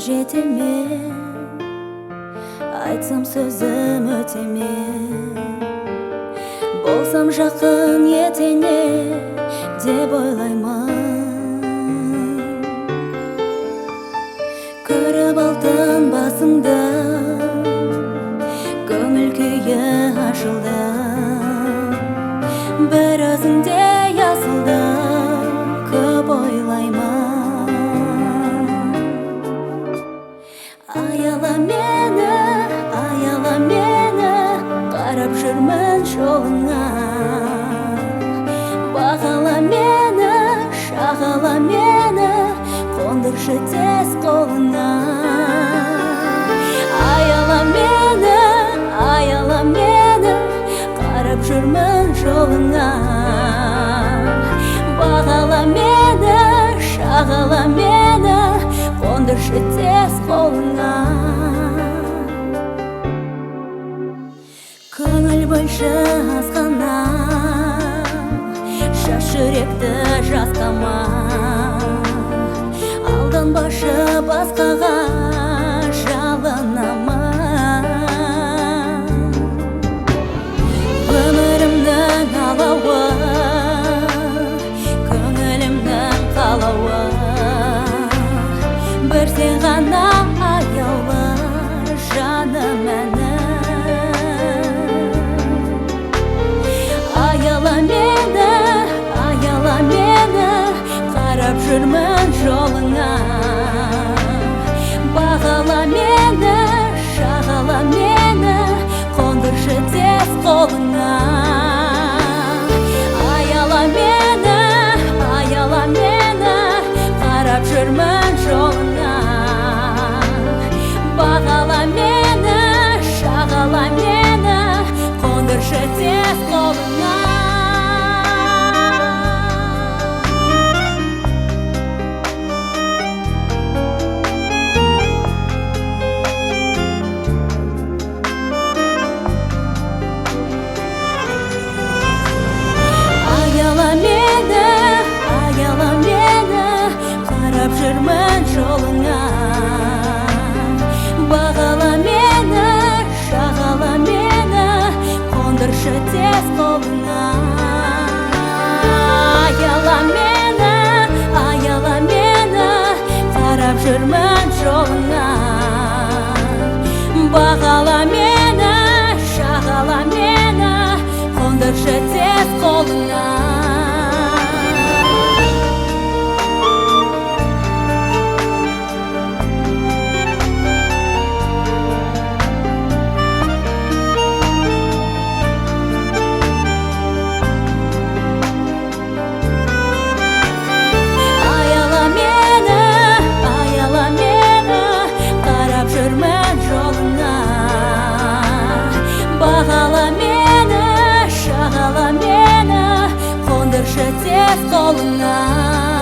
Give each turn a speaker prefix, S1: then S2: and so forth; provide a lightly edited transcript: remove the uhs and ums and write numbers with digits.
S1: жетеме, айтсам сөзім өтеме, болсам жақын етене деп ойлаймын. Көріп алтын басыңда көңіл күйі ашылды, бір өзіңде асылды көп ойлаймын. Аяла мені, қарап жүрмін жолыңа. Бағала мені, шағала мені, қондыршы тез қолыңа. Аяла мені, қарап жүрмін жолыңа. Бағала мені, шағала мені, қондыршы тез қолыңа. Көңіл бөлші азғана, шаш жүректі жасқама. Алданбашы басқаға жалынама. Өмірімнің алауы, көңілімнің қалауы, бір сен ғана аяулы жаным әні. Аяла мені, қарап жүрмін жолыңа. Бағала мені, шағала мені, қондыршы тез қолыңа. Аяла мені, қарап жүрмін жолыңа. Бағала мені, шағала мені, қондыршы тез қолыңа. Аяла мені, қарап жүрмін жолыңа. Бағала мені, шағала мені, қондыршы тез қолыңа. Аяла мені, қарап жүрмін жолыңа. Бағала мені, шағала мені, қондыршы тез қолыңа. Бағала мені, шағала мені, қондыршы тез қолыңа.